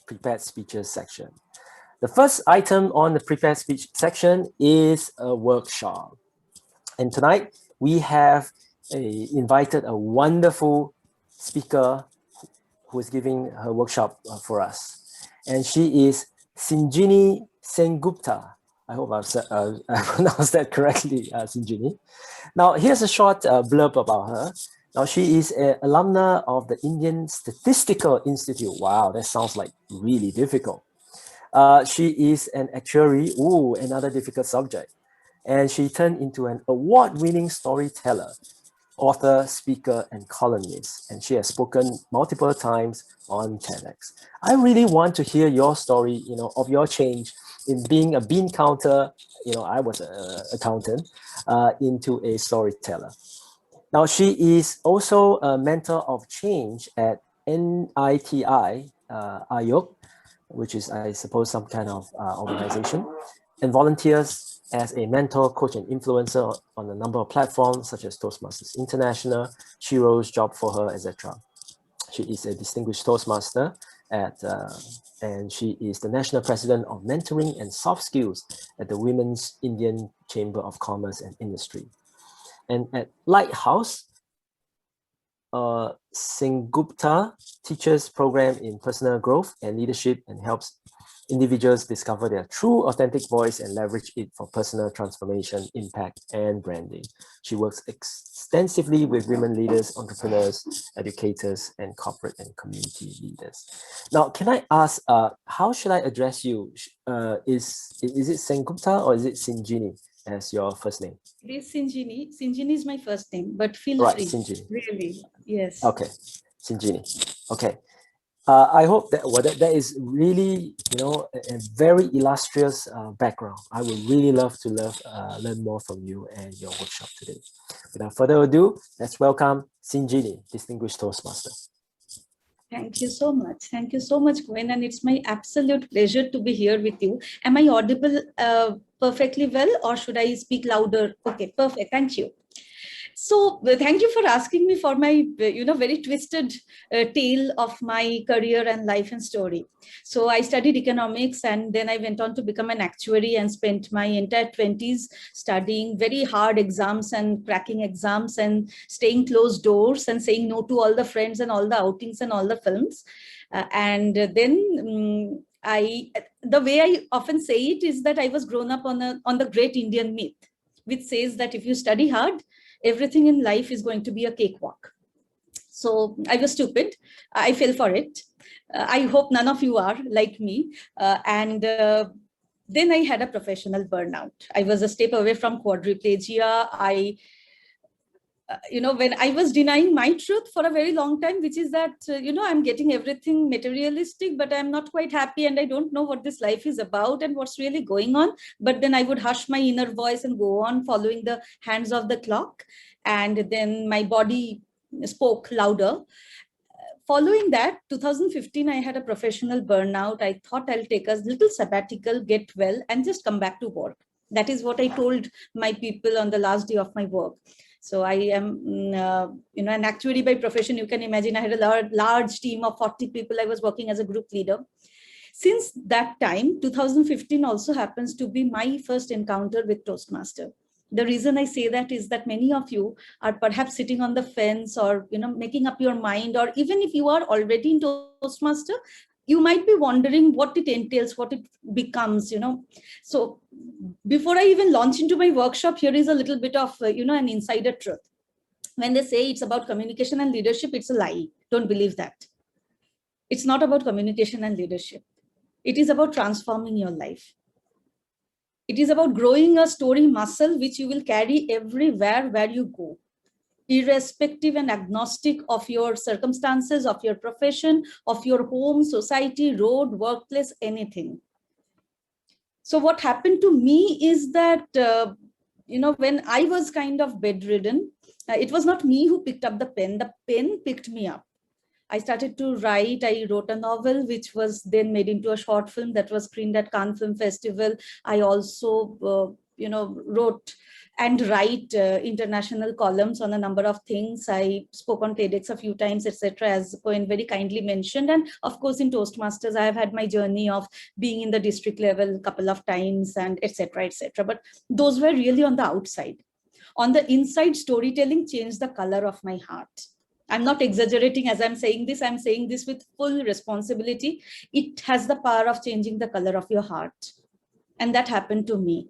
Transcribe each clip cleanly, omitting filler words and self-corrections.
prepared speeches section. The first item on the prepared speech section is a workshop. And tonight we have invited a wonderful speaker who is giving her workshop for us. And she is Sinjini Sengupta. I hope I pronounced that correctly, Sinjini. Now, here's a short blurb about her. Now, she is an alumna of the Indian Statistical Institute. Wow, that sounds like really difficult. She is an actuary. Ooh, another difficult subject. And she turned into an award-winning storyteller, author, speaker, and columnist. And she has spoken multiple times on TEDx. I really want to hear your story, of your change in being a bean counter. I was an accountant, into a storyteller. Now, she is also a mentor of change at NITI Ayog, which is, I suppose, some kind of organization, and volunteers as a mentor, coach, and influencer on a number of platforms such as Toastmasters International, Shiro's Job for Her, etc. She is a distinguished Toastmaster and she is the National President of Mentoring and Soft Skills at the Women's Indian Chamber of Commerce and Industry. And at Lighthouse, Sengupta teaches program in personal growth and leadership and helps individuals discover their true authentic voice and leverage it for personal transformation, impact, and branding. She works extensively with women leaders, entrepreneurs, educators, and corporate and community leaders. Now, can I ask, how should I address you? Is it Sengupta or is it Sinjini as your first name? It is Sinjini. Sinjini is my first name, but feel free. Sinjini. Really, yes. Okay, Sinjini. Okay. I hope that that is really, a very illustrious background. I would really love to learn more from you and your workshop today. Without further ado, let's welcome Sinjini, Distinguished Toastmaster. Thank you so much. Thank you so much, Gwen. And it's my absolute pleasure to be here with you. Am I audible perfectly well, or should I speak louder? Okay, perfect. Thank you. So thank you for asking me for my, very twisted tale of my career and life and story. So I studied economics and then I went on to become an actuary and spent my entire 20s studying very hard exams and cracking exams and staying closed doors and saying no to all the friends and all the outings and all the films. And then the way I often say it is that I was grown up on the great Indian myth, which says that if you study hard, everything in life is going to be a cakewalk. So I was stupid. I fell for it. I hope none of you are like me. Then I had a professional burnout. I was a step away from quadriplegia. When I was denying my truth for a very long time, which is that, I'm getting everything materialistic, but I'm not quite happy and I don't know what this life is about and what's really going on. But then I would hush my inner voice and go on following the hands of the clock. And then my body spoke louder. Following that, 2015, I had a professional burnout. I thought I'll take a little sabbatical, get well, and just come back to work. That is what I told my people on the last day of my work. So I am, an actuary by profession. You can imagine I had a large team of 40 people. I was working as a group leader. Since that time, 2015 also happens to be my first encounter with Toastmaster. The reason I say that is that many of you are perhaps sitting on the fence or, making up your mind, or even if you are already in Toastmaster, you might be wondering what it entails, what it becomes, So before I even launch into my workshop, here is a little bit of, an insider truth. When they say it's about communication and leadership, it's a lie. Don't believe that. It's not about communication and leadership. It is about transforming your life. It is about growing a story muscle, which you will carry everywhere where you go, irrespective and agnostic of your circumstances, of your profession, of your home, society, road, workplace, anything. So what happened to me is that, when I was kind of bedridden, it was not me who picked up the pen picked me up. I started to write. I wrote a novel, which was then made into a short film that was screened at Cannes Film Festival. I also wrote and write international columns on a number of things. I spoke on TEDx a few times, etc., as Cohen very kindly mentioned. And of course, in Toastmasters, I have had my journey of being in the district level a couple of times, and etc., etc. But those were really on the outside. On the inside, storytelling changed the color of my heart. I'm not exaggerating as I'm saying this. I'm saying this with full responsibility. It has the power of changing the color of your heart. And that happened to me.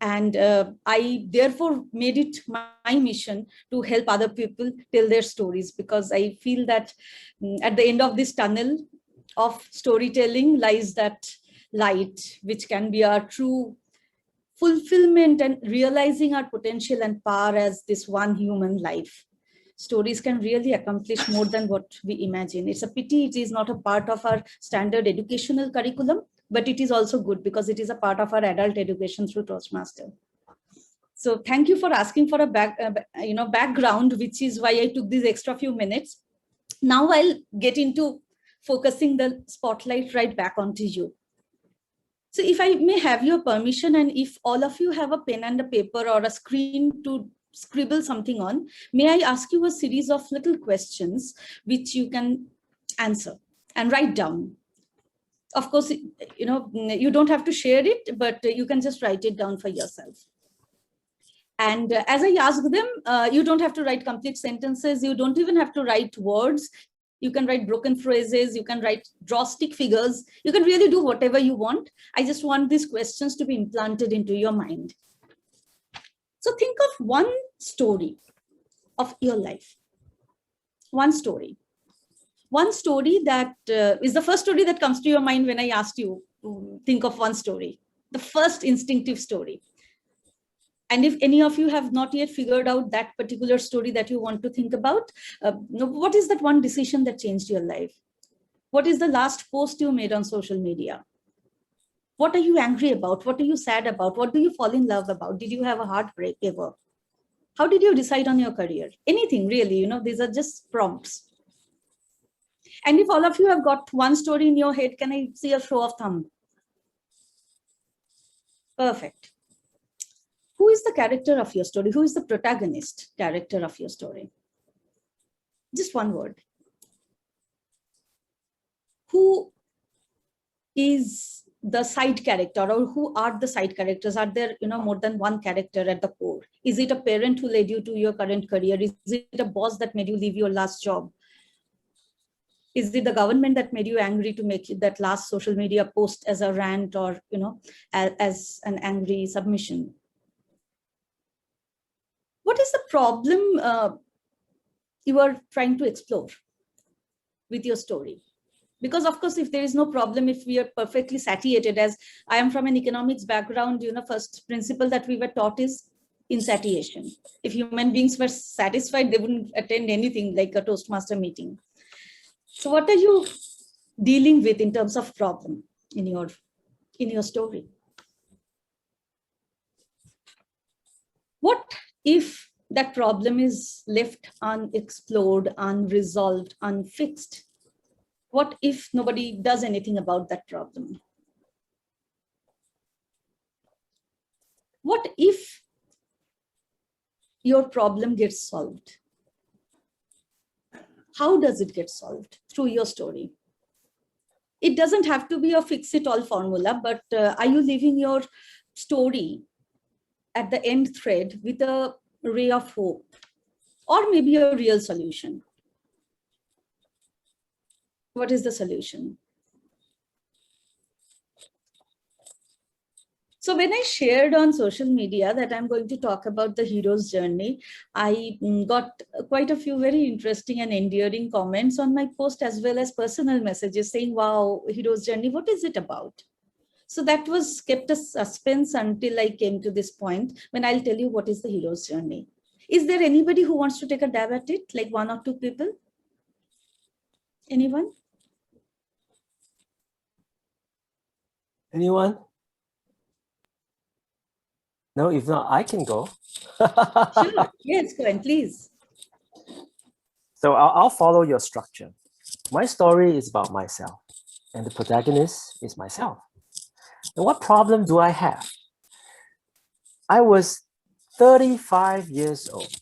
And I therefore made it my mission to help other people tell their stories, because I feel that at the end of this tunnel of storytelling lies that light, which can be our true fulfillment and realizing our potential and power as this one human life. Stories can really accomplish more than what we imagine. It's a pity it is not a part of our standard educational curriculum, but it is also good because it is a part of our adult education through Toastmaster. So thank you for asking for a background, which is why I took these extra few minutes. Now I'll get into focusing the spotlight right back onto you. So if I may have your permission, and if all of you have a pen and a paper or a screen to scribble something on, may I ask you a series of little questions which you can answer and write down. Of course, you don't have to share it, but you can just write it down for yourself. And as I ask them, you don't have to write complete sentences. You don't even have to write words. You can write broken phrases. You can draw stick figures. You can really do whatever you want. I just want these questions to be implanted into your mind. So think of one story of your life. One story. One story that is the first story that comes to your mind when I asked you to think of one story, the first instinctive story. And if any of you have not yet figured out that particular story that you want to think about, what is that one decision that changed your life? What is the last post you made on social media? What are you angry about? What are you sad about? What do you fall in love about? Did you have a heartbreak ever? How did you decide on your career? Anything really, these are just prompts. And if all of you have got one story in your head, can I see a show of thumb? Perfect. Who is the character of your story? Who is the protagonist character of your story? Just one word. Who is the side character, or who are the side characters? Are there, more than one character at the core? Is it a parent who led you to your current career? Is it a boss that made you leave your last job? Is it the government that made you angry to make that last social media post as a rant, or, as an angry submission? What is the problem you are trying to explore with your story? Because of course, if there is no problem, if we are perfectly satiated, as I am from an economics background, first principle that we were taught is insatiation. If human beings were satisfied, they wouldn't attend anything like a Toastmaster meeting. So what are you dealing with in terms of problem in your story? What if that problem is left unexplored, unresolved, unfixed? What if nobody does anything about that problem? What if your problem gets solved? How does it get solved? Through your story. It doesn't have to be a fix-it-all formula, but are you living your story at the end thread with a ray of hope, or maybe a real solution? What is the solution? So when I shared on social media that I'm going to talk about the hero's journey, I got quite a few very interesting and endearing comments on my post, as well as personal messages saying, wow, hero's journey, what is it about? So that was kept a suspense until I came to this point when I'll tell you what is the hero's journey. Is there anybody who wants to take a dab at it, like one or two people? Anyone? Anyone? No, if not, I can go. Sure. Yes, go on, please. So I'll follow your structure. My story is about myself, and the protagonist is myself. And what problem do I have? I was 35 years old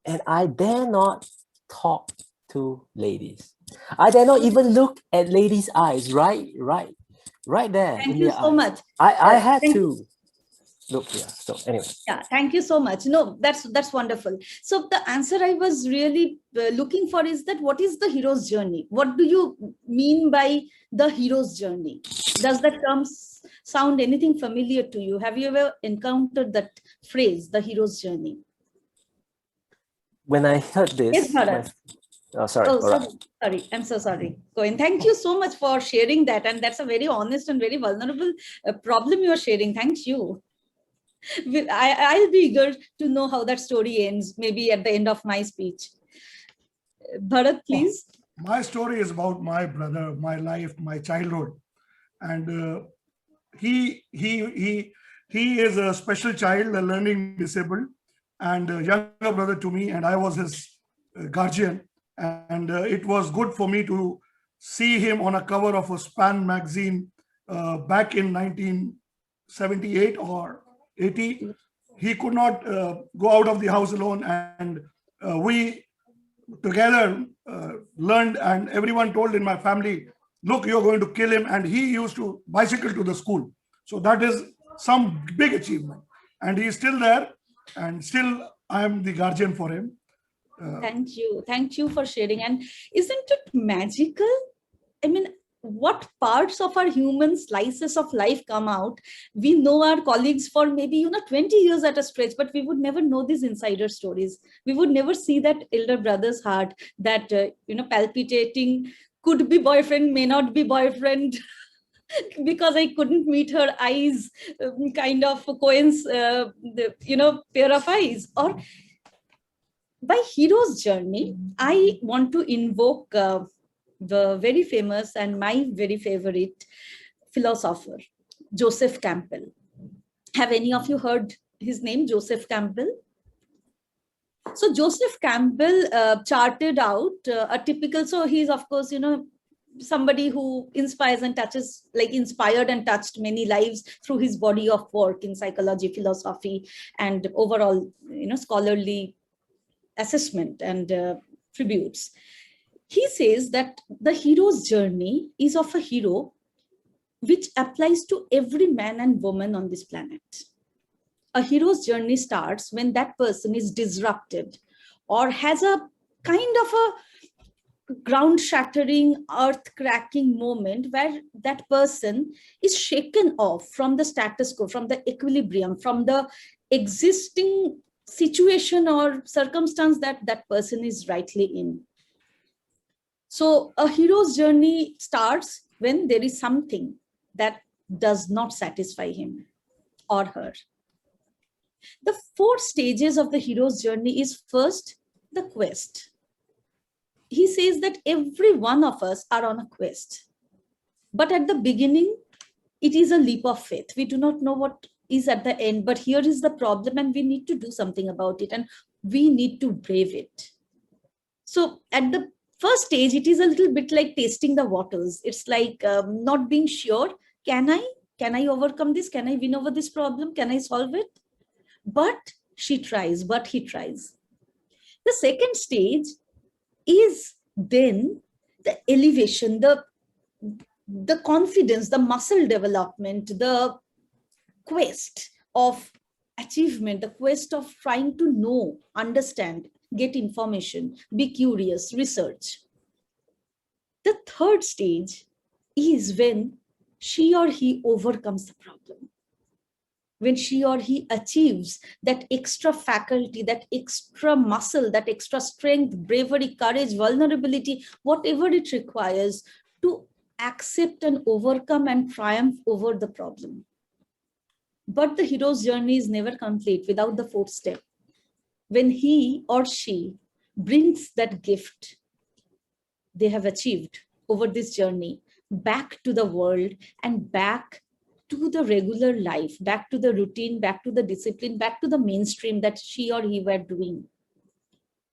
and I dare not talk to ladies. I dare not even look at ladies' eyes, right there Thank in you their so eyes. much. I had Thank you. to look here. So anyway. Yeah, thank you so much. No, that's wonderful. So the answer I was really looking for is that what is the hero's journey? What do you mean by the hero's journey? Does that term sound anything familiar to you? Have you ever encountered that phrase, the hero's journey? When I heard Yes, this, Bharat. sorry, Oh, all right. sorry. I'm so sorry. Goin. Thank you so much for sharing that. And that's a very honest and very vulnerable problem you are sharing. Thank you. I'll be eager to know how that story ends, maybe at the end of my speech. Bharat, please. My story is about my brother, my life, my childhood, and he is a special child, a learning disabled, and a younger brother to me, and I was his guardian. And it was good for me to see him on a cover of a Span magazine back in 1978 or 80. He could not go out of the house alone, and we together learned, and everyone told in my family, look, you're going to kill him. And he used to bicycle to the school. So that is some big achievement. And he is still there, and still I am the guardian for him. Thank you. Thank you for sharing. And isn't it magical? I mean, what parts of our human slices of life come out? We know our colleagues for maybe 20 years at a stretch, but we would never know these insider stories. We would never see that elder brother's heart, that palpitating, could be boyfriend, may not be boyfriend, because I couldn't meet her eyes, kind of pair of eyes. Or by hero's journey, I want to invoke the very famous and my very favorite philosopher, Joseph Campbell. Have any of you heard his name, Joseph Campbell? So Joseph Campbell charted out a typical, so he's of course, somebody who inspires and touches, like inspired and touched many lives through his body of work in psychology, philosophy, and overall, scholarly assessment and tributes. He says that the hero's journey is of a hero which applies to every man and woman on this planet. A hero's journey starts when that person is disrupted or has a kind of a ground-shattering, earth-cracking moment where that person is shaken off from the status quo, from the equilibrium, from the existing situation or circumstance that that person is rightly in. So a hero's journey starts when there is something that does not satisfy him or her. The 4 stages of the hero's journey is first, the quest. He says that every one of us are on a quest. But at the beginning, it is a leap of faith. We do not know what is at the end, but here is the problem and we need to do something about it and we need to brave it. So at the first stage, it is a little bit like tasting the waters. It's like not being sure, can I overcome this? Can I win over this problem? Can I solve it? But she tries, but he tries. The second stage is then the elevation, the confidence, the muscle development, the quest of achievement, the quest of trying to know, understand, get information, be curious, research. The third stage is when she or he overcomes the problem. When she or he achieves that extra faculty, that extra muscle, that extra strength, bravery, courage, vulnerability, whatever it requires to accept and overcome and triumph over the problem. But the hero's journey is never complete without the 4th step. When he or she brings that gift they have achieved over this journey back to the world and back to the regular life, back to the routine, back to the discipline, back to the mainstream that she or he were doing.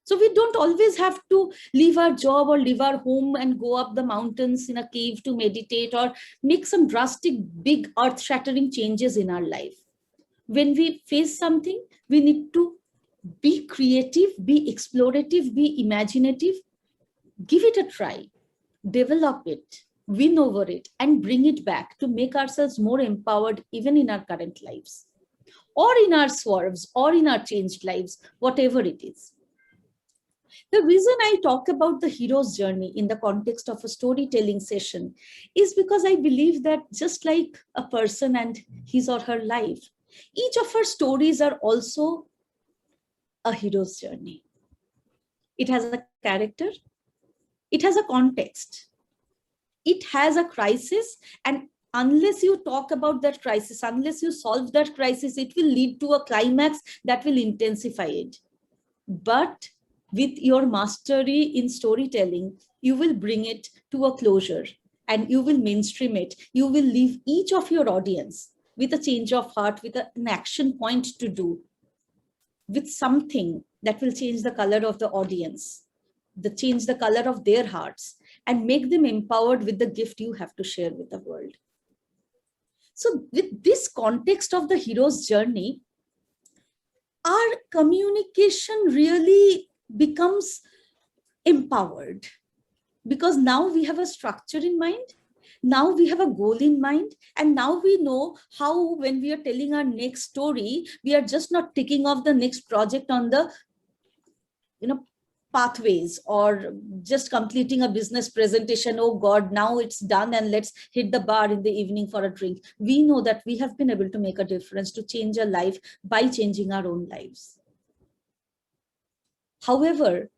So we don't always have to leave our job or leave our home and go up the mountains in a cave to meditate or make some drastic, big, earth-shattering changes in our life. When we face something, we need to be creative, be explorative, be imaginative, give it a try, develop it, win over it, and bring it back to make ourselves more empowered even in our current lives, or in our swerves, or in our changed lives, whatever it is. The reason I talk about the hero's journey in the context of a storytelling session is because I believe that just like a person and his or her life, each of our stories are also a hero's journey. It has a character, it has a context, it has a crisis, and unless you talk about that crisis, unless you solve that crisis, it will lead to a climax that will intensify it. But with your mastery in storytelling, you will bring it to a closure and you will mainstream it. You will leave each of your audience with a change of heart, with an action point to do, with something that will change the color of the audience, change the color of their hearts, and make them empowered with the gift you have to share with the world. So with this context of the hero's journey, our communication really becomes empowered, because now we have a structure in mind, now we have a goal in mind, and now we know how, when we are telling our next story, we are just not ticking off the next project on the pathways, or just completing a business presentation. Oh God, now it's done and let's hit the bar in the evening for a drink. We know that we have been able to make a difference, to change a life by changing our own lives. However,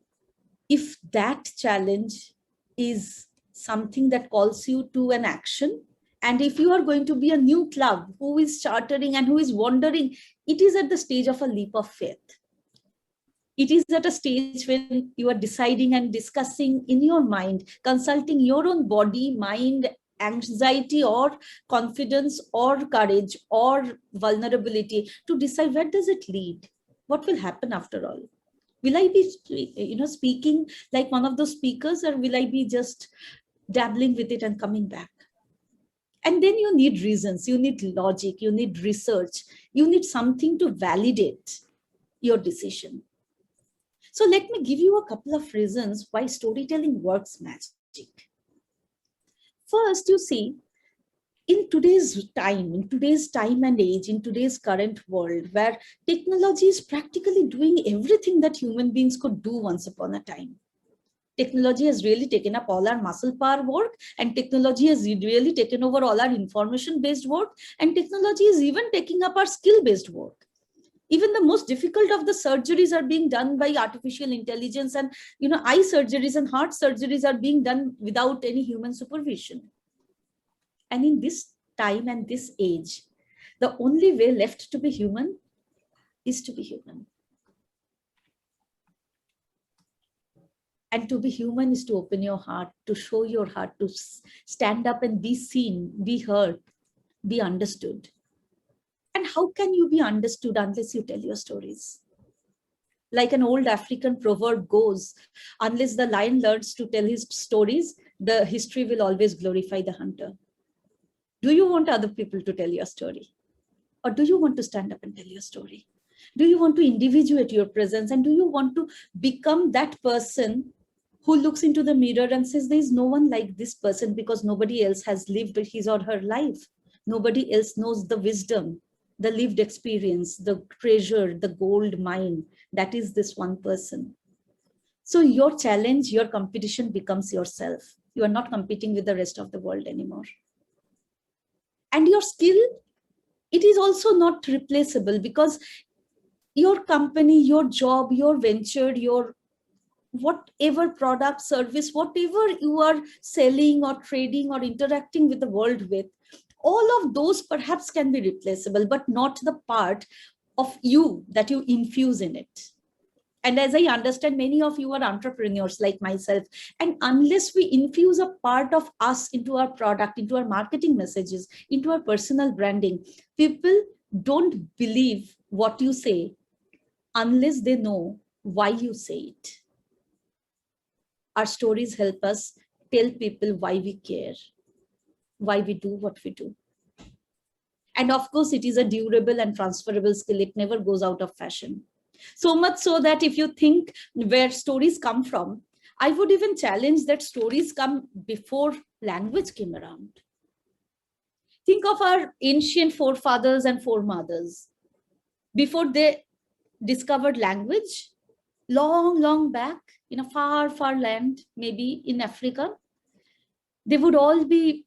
if that challenge is something that calls you to an action, and if you are going to be a new club who is chartering and who is wondering, it is at the stage of a leap of faith. It is at a stage when you are deciding and discussing in your mind, consulting your own body, mind, anxiety, or confidence, or courage, or vulnerability, to decide where does it lead? What will happen after all? Will I be, speaking like one of those speakers, or will I be just dabbling with it and coming back? And then you need reasons, you need logic, you need research, you need something to validate your decision. So let me give you a couple of reasons why storytelling works magic. First, you see, in today's time and age, in today's current world, where technology is practically doing everything that human beings could do once upon a time. Technology has really taken up all our muscle power work, and technology has really taken over all our information-based work, and technology is even taking up our skill-based work. Even the most difficult of the surgeries are being done by artificial intelligence, and eye surgeries and heart surgeries are being done without any human supervision. And in this time and this age, the only way left to be human is to be human. And to be human is to open your heart, to show your heart, to stand up and be seen, be heard, be understood. And how can you be understood unless you tell your stories? Like an old African proverb goes, unless the lion learns to tell his stories, the history will always glorify the hunter. Do you want other people to tell your story? Or do you want to stand up and tell your story? Do you want to individuate your presence? And do you want to become that person who looks into the mirror and says, there is no one like this person, because nobody else has lived his or her life. Nobody else knows the wisdom, the lived experience, the treasure, the gold mine that is this one person. So your challenge, your competition becomes yourself. You are not competing with the rest of the world anymore. And your skill, it is also not replaceable, because your company, your job, your venture, your whatever product, service, whatever you are selling or trading or interacting with the world with, all of those perhaps can be replaceable, but not the part of you that you infuse in it. And as I understand, many of you are entrepreneurs like myself. And unless we infuse a part of us into our product, into our marketing messages, into our personal branding, people don't believe what you say unless they know why you say it. Our stories help us tell people why we care, why we do what we do. And of course, it is a durable and transferable skill. It never goes out of fashion. So much so that if you think where stories come from, I would even challenge that stories come before language came around. Think of our ancient forefathers and foremothers. Before they discovered language, long back in a far land, maybe in Africa, they would all be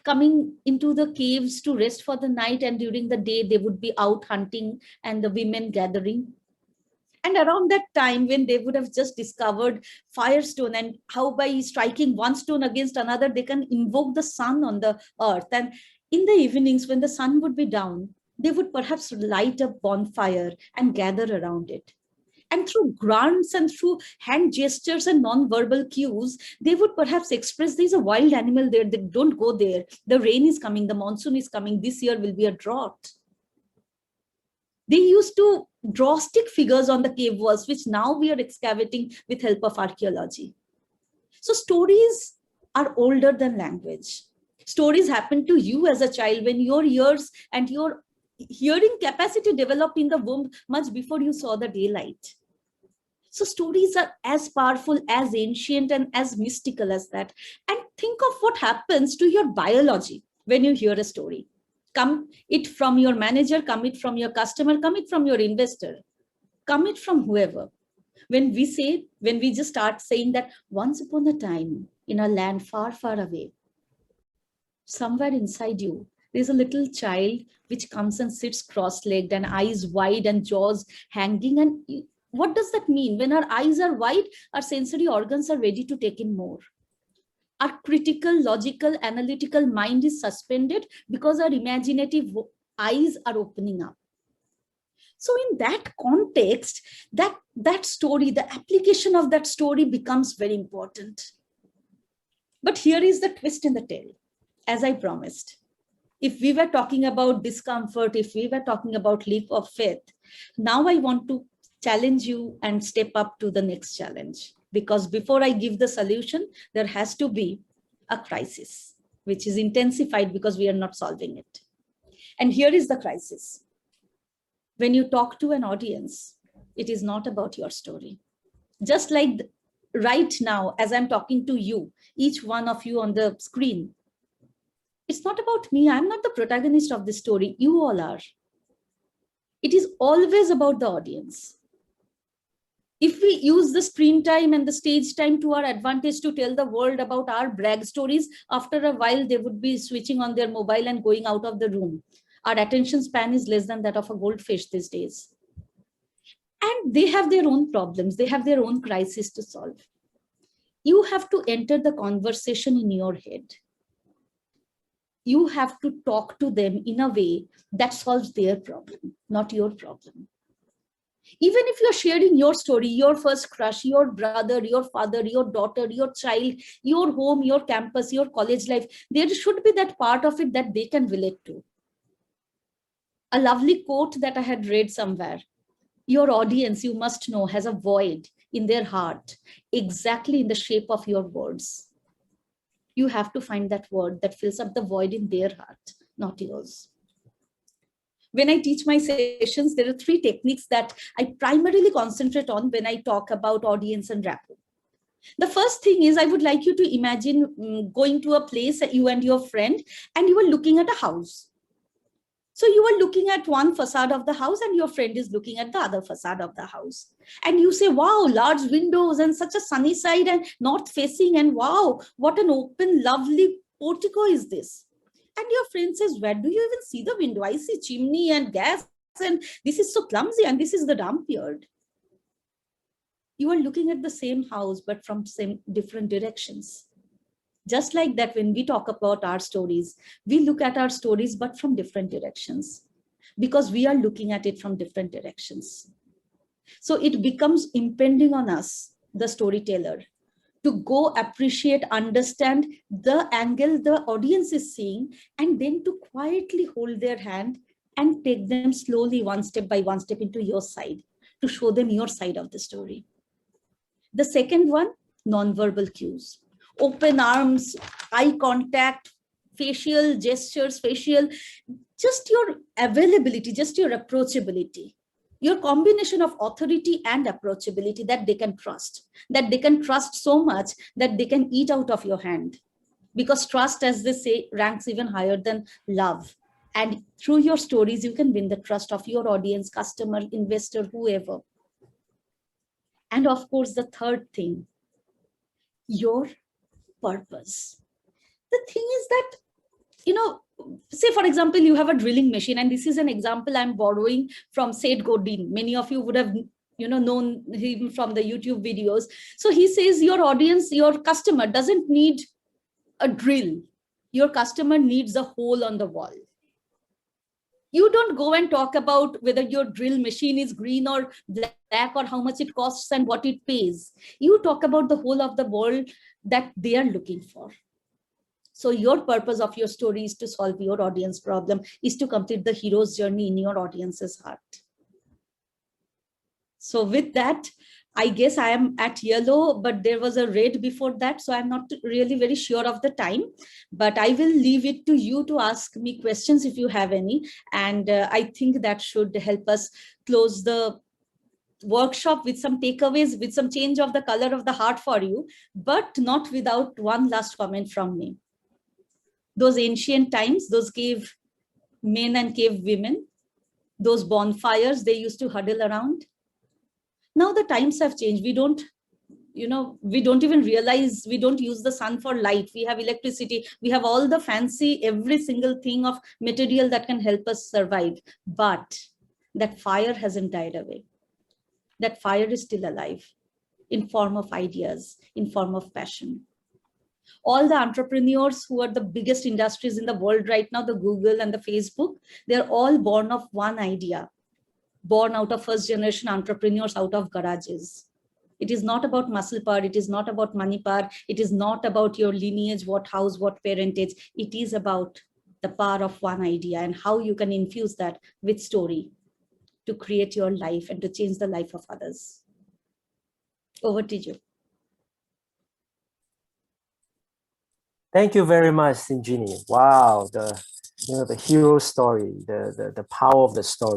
coming into the caves to rest for the night, and during the day they would be out hunting and the women gathering. And around that time, when they would have just discovered firestone and how by striking one stone against another, they can invoke the sun on the earth. And in the evenings, when the sun would be down, they would perhaps light a bonfire and gather around it. And through grunts and through hand gestures and non-verbal cues, they would perhaps express there's a wild animal there, they don't go there. The rain is coming, the monsoon is coming, this year will be a drought. They used to draw stick figures on the cave walls, which now we are excavating with help of archaeology. So stories are older than language. Stories happen to you as a child when your ears and your hearing capacity developed in the womb much before you saw the daylight. So stories are as powerful, as ancient, and as mystical as that. And think of what happens to your biology when you hear a story. Come it from your manager, come it from your customer, come it from your investor, come it from whoever. When we just start saying that once upon a time in a land far away, somewhere inside you, there's a little child which comes and sits cross-legged and eyes wide and jaws hanging. And what does that mean? When our eyes are wide, our sensory organs are ready to take in more. Our critical, logical, analytical mind is suspended because our imaginative eyes are opening up. So in that context, that story, the application of that story becomes very important. But here is the twist in the tale, as I promised. If we were talking about discomfort, if we were talking about leap of faith, now I want to challenge you and step up to the next challenge. Because before I give the solution, there has to be a crisis, which is intensified because we are not solving it. And here is the crisis. When you talk to an audience, it is not about your story. Just like right now, as I'm talking to you, each one of you on the screen, it's not about me. I'm not the protagonist of this story. You all are. It is always about the audience. If we use the screen time and the stage time to our advantage to tell the world about our brag stories, after a while, they would be switching on their mobile and going out of the room. Our attention span is less than that of a goldfish these days. And they have their own problems. They have their own crisis to solve. You have to enter the conversation in your head. You have to talk to them in a way that solves their problem, not your problem. Even if you're sharing your story, your first crush, your brother, your father, your daughter, your child, your home, your campus, your college life, there should be that part of it that they can relate to. A lovely quote that I had read somewhere. Your audience, you must know, has a void in their heart, exactly in the shape of your words. You have to find that word that fills up the void in their heart, not yours. When I teach my sessions, there are 3 techniques that I primarily concentrate on when I talk about audience and rapport. The first thing is I would like you to imagine going to a place, you and your friend, and you are looking at a house. So you are looking at one facade of the house and your friend is looking at the other facade of the house. And you say, wow, large windows and such a sunny side and north facing, and wow, what an open, lovely portico is this. And your friend says, where do you even see the window? I see chimney and gas and this is so clumsy and this is the dump yard. You are looking at the same house, but from different directions. Just like that, when we talk about our stories, we look at our stories, but from different directions, because we are looking at it from different directions. So it becomes impending on us, the storyteller, to go appreciate, understand the angle the audience is seeing, and then to quietly hold their hand and take them slowly one step by one step into your side, to show them your side of the story. The second one, nonverbal cues. Open arms, eye contact, facial gestures, just your availability, just your approachability, your combination of authority and approachability that they can trust, so much that they can eat out of your hand. Because trust, as they say, ranks even higher than love. And through your stories, you can win the trust of your audience, customer, investor, whoever. And of course, the third thing, your purpose. The thing is that, say, for example, you have a drilling machine, and this is an example I'm borrowing from Seth Godin. Many of you would have known him from the YouTube videos. So he says your audience, your customer doesn't need a drill. Your customer needs a hole on the wall. You don't go and talk about whether your drill machine is green or black or how much it costs and what it pays. You talk about the hole of the wall that they are looking for. So your purpose of your story is to solve your audience problem, is to complete the hero's journey in your audience's heart. So with that, I guess I am at yellow, but there was a red before that. So I'm not really very sure of the time, but I will leave it to you to ask me questions if you have any. And I think that should help us close the workshop with some takeaways, with some change of the color of the heart for you, but not without one last comment from me. Those ancient times, those cave men and cave women, those bonfires they used to huddle around. Now the times have changed. We don't even realize, we don't use the sun for light. We have electricity. We have all the fancy, every single thing of material that can help us survive. But that fire hasn't died away. That fire is still alive in form of ideas, in form of passion. All the entrepreneurs who are the biggest industries in the world right now, the Google and the Facebook, they're all born of one idea, born out of first generation entrepreneurs out of garages. It is not about muscle power. It is not about money power. It is not about your lineage, what house, what parentage. It is about the power of one idea and how you can infuse that with story to create your life and to change the life of others. Over to you. Thank you very much, Sinjini. Wow, the hero story, the power of the story.